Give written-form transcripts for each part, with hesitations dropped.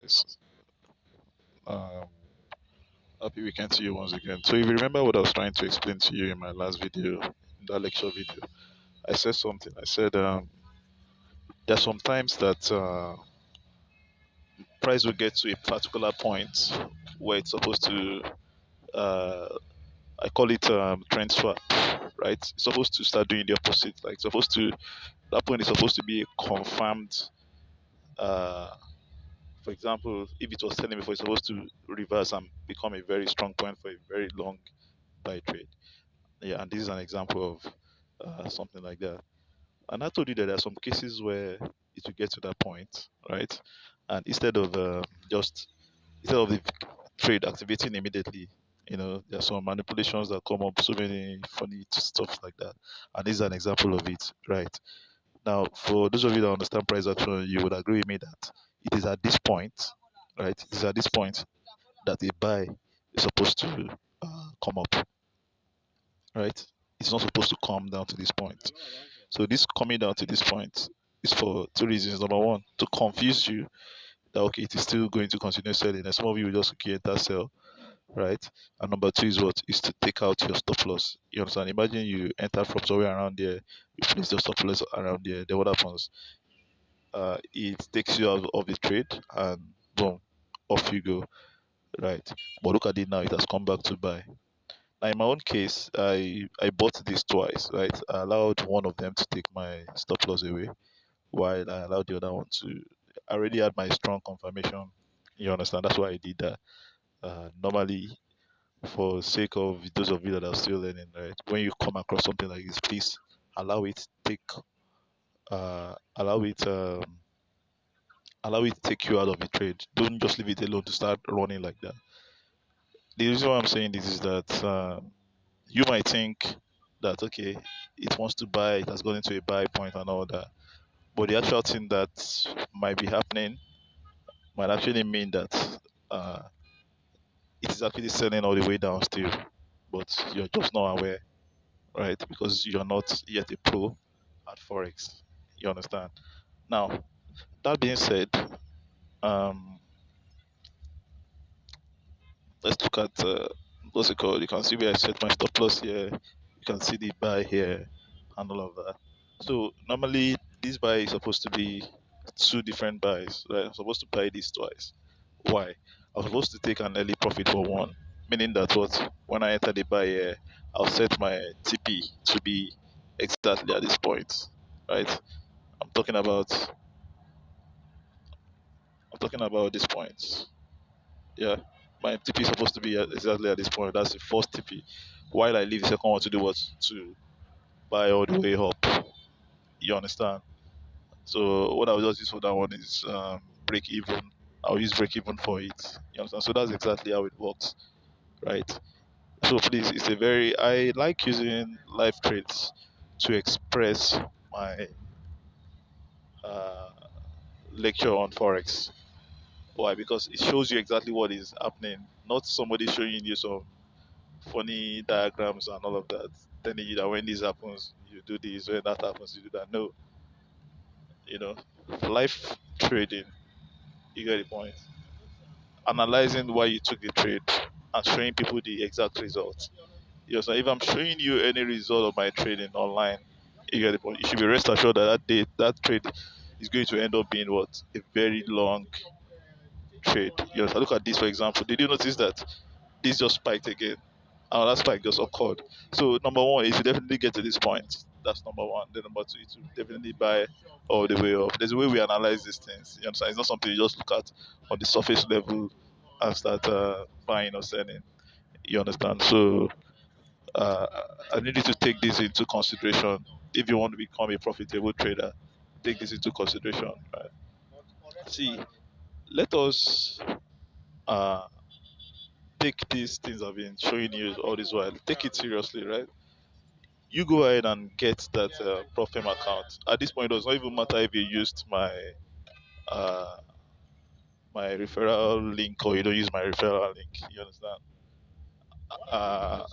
It's, um, happy weekend to you once again. So, if you remember what I was trying to explain to you in my last video, in that lecture video, I said something. I said there's sometimes that price will get to a particular point where it's supposed to, uh, I call it trend swap, right? It's supposed to start doing the opposite. Like, it's supposed to, that point is supposed to be a confirmed. Uh, for example, if it was telling me before, it's supposed to reverse and become a very strong point for a very long buy trade. Yeah, and this is an example of something like that. And I told you that there are some cases where it will get to that point, right? And just instead of the trade activating immediately, there are some manipulations that come up, so many funny stuff like that. And this is an example of it, right? Now, for those of you that understand price action, you would agree with me that it is at this point, right? It is at this point that a buy is supposed to come up, right? It's not supposed to come down to this point. So this coming down to this point is for two reasons. Number one, to confuse you that okay, it is still going to continue selling, and some of you will just okay, enter sell, right? And number two is what is to take out your stop loss. You understand? Imagine you enter from somewhere around there, you place your stop loss around there. Then what happens? It takes you out of the trade, and boom, off you go, right? But look at it now; it has come back to buy. Now, in my own case, I bought this twice, right? I allowed one of them to take my stop loss away, while I allowed the other one to. I already had my strong confirmation. You understand? That's why I did that. Normally, for sake of those of you that are still learning, right? When you come across something like this, please allow it take, allow it, allow it to take you out of the trade. Don't just leave it alone to start running like that. The reason why I'm saying this is that you might think that okay, it wants to buy, it has gone into a buy point and all that, but the actual thing that might be happening might actually mean that uh, it is actually selling all the way down still, but you're just not aware, right? Because you're not yet a pro at Forex. You understand? Now, that being said, um, let's look at what's it called? You can see where I set my stop loss here. You can see the buy here and all of that. So normally this buy is supposed to be two different buys, right? I'm supposed to buy this twice. Why? I'm supposed to take an early profit for one, meaning that what when I enter the buy here, I'll set my TP to be exactly at this point, right? I'm talking about I'm talking about this point. Yeah, my TP is supposed to be exactly at this point. That's the first TP. While I leave the second one to do what? To buy all the way up. You understand? So what I'll just use for that one is break even. I'll use break even for it. You understand? So that's exactly how it works, right? So please, it's a very I like using live trades to express my uh, lecture on forex. Why? Because it shows you exactly what is happening, not somebody showing you some funny diagrams and all of that, telling you that when this happens, you do this, when that happens, you do that. No, you know, live trading, you get the point. Analyzing why you took the trade and showing people the exact result. So if I'm showing you any result of my trading online, you get the point. You should be rest assured that that trade is going to end up being what a very long trade. So look at this for example. Did you notice that this just spiked again? That spike just occurred. So number one, if you definitely get to this point, that's number one. Then number two, is to definitely buy all the way up. There's a way we analyze these things. You understand? It's not something you just look at on the surface level and start buying or selling. You understand? So I need you to take this into consideration if you want to become a profitable trader. Take this into consideration. Right? See, let us uh, take these things I've been showing you all this while. Take it seriously, right? You go ahead and get that Profim account. At this point, it does not even matter if you used uh, my referral link or you don't use my referral link. You understand? Uh,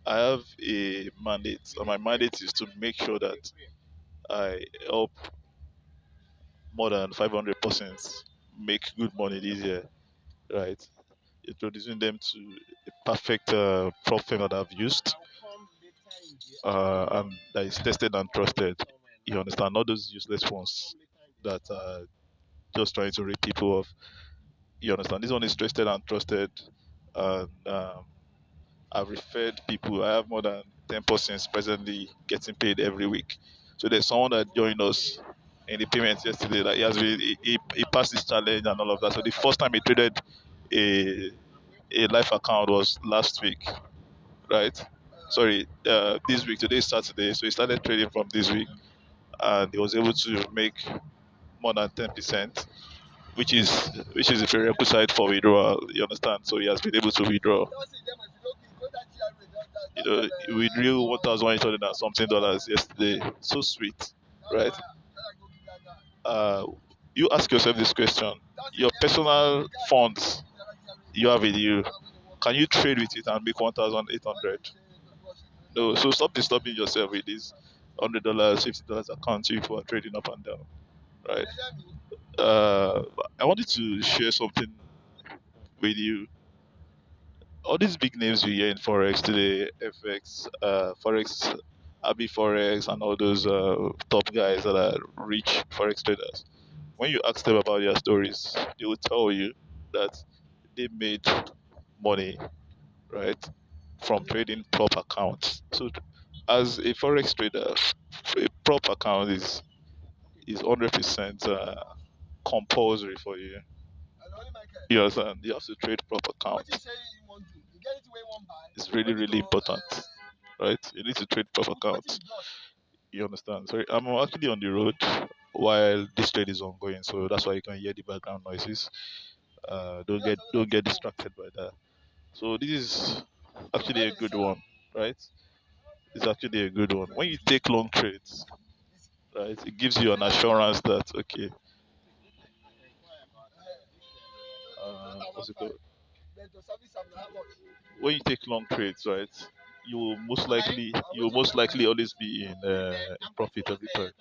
I have a mandate, and my mandate is to make sure that I help more than 500 persons make good money this year, right? Introducing them to a perfect prop firm that I've used, and that is tested and trusted. You understand? Not those useless ones that are just trying to rip people off. You understand? This one is trusted and trusted, and I've referred people. I have more than 10 persons presently getting paid every week. So there's someone that joined us in the payments yesterday that he passed his challenge and all of that. So the first time he traded a a life account was last week, right? Sorry, this week. Today is Saturday, so he started trading from this week, and he was able to make more than 10%, which is a prerequisite for withdrawal. You understand? So he has been able to withdraw. He withdrew 1,100 and something dollars yesterday. So sweet, right? Uh, you ask yourself this question: your personal funds you have with you, can you trade with it and make 1,800? No. So stop disturbing yourself with these $100, $50 accounts if you are trading up and down, right? Uh, I wanted to share something with you. All these big names we hear in Forex today, FX, Forex, Abi Forex, and all those top guys that are rich Forex traders. When you ask them about their stories, they will tell you that they made money, right, from trading prop accounts. So, as a Forex trader, a prop account is 100% compulsory for you. You understand? You have to trade prop accounts. It's really, really important, right? You need to trade prop accounts. You understand? Sorry, I'm actually on the road while this trade is ongoing, so that's why you can hear the background noises. Don't get distracted by that. So this is actually a good one, right? It's actually a good one. When you take long trades, right, it gives you an assurance that okay, what's it called? When you take long trades, right, you will most likely always be in profit every time.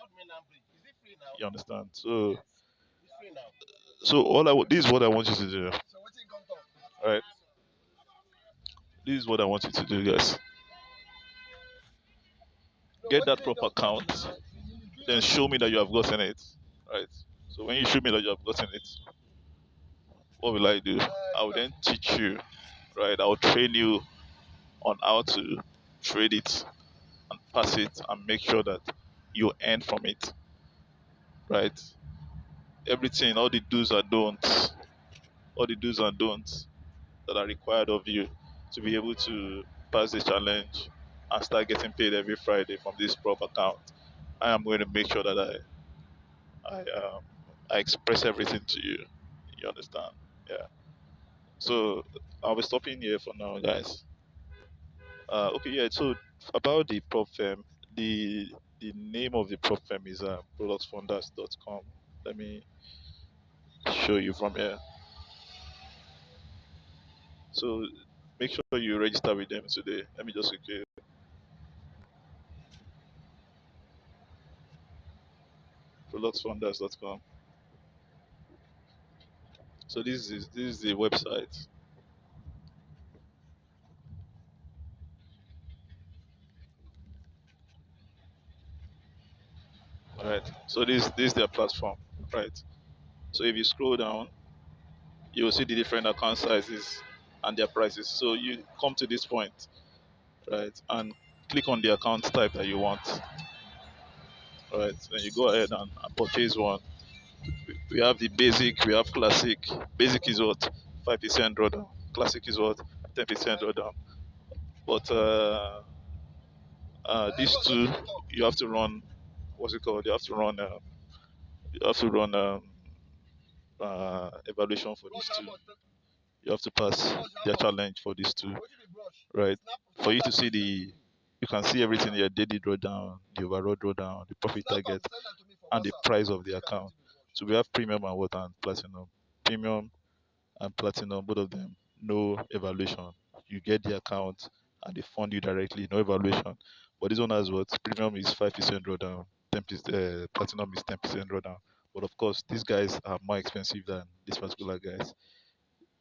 You understand? So this is what I want you to do. Right? This is what I want you to do, guys. Get that proper account, then show me that you have gotten it. Right? So when you show me that you have gotten it, what will I do? I will then teach you, right? I will train you on how to trade it and pass it and make sure that you earn from it. Right? Everything, all the do's and don'ts that are required of you to be able to pass the challenge and start getting paid every Friday from this prop account. I am going to make sure that I express everything to you. You understand? Yeah. So I'll be stopping here for now, guys. Okay, yeah. So about the prop firm, the the name of the prop firm is Proluxfunders.com. Let me show you from here. So make sure you register with them today. Let me just okay. Proluxfunders.com. So this is the website. Right. So this is their platform. Right. So if you scroll down, you will see the different account sizes and their prices. So you come to this point, right, and click on the account type that you want. Right. Then you go ahead and purchase one. We have the basic, we have classic. Basic is what? 5% drawdown. Classic is what? 10% drawdown. But these two, you have to run. What's it called? You have to run evaluation for these two. You have to pass their challenge for these two, right? For you to see you can see everything here: daily drawdown, the overall drawdown, the profit target, and the price of the account. So we have premium and what and platinum. Premium and platinum, both of them, no evaluation. You get the account and they fund you directly, no evaluation. But this one has what? Premium is 5% drawdown, 10%, platinum is 10% drawdown. But of course, these guys are more expensive than these particular guys.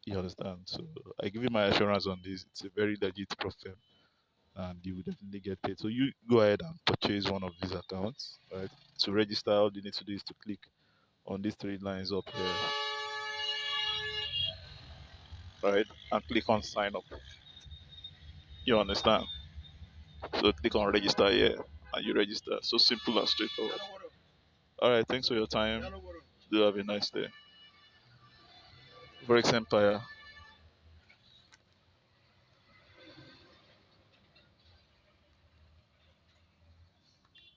You understand? So I give you my assurance on this. It's a very legit profile, and you will definitely get paid. So you go ahead and purchase one of these accounts, right? To register, all you need to do is to click on these three lines up here, right? And click on sign up. You understand? So click on register here, and you register. So simple and straightforward. All right. Thanks for your time. Do have a nice day. Forex Empire.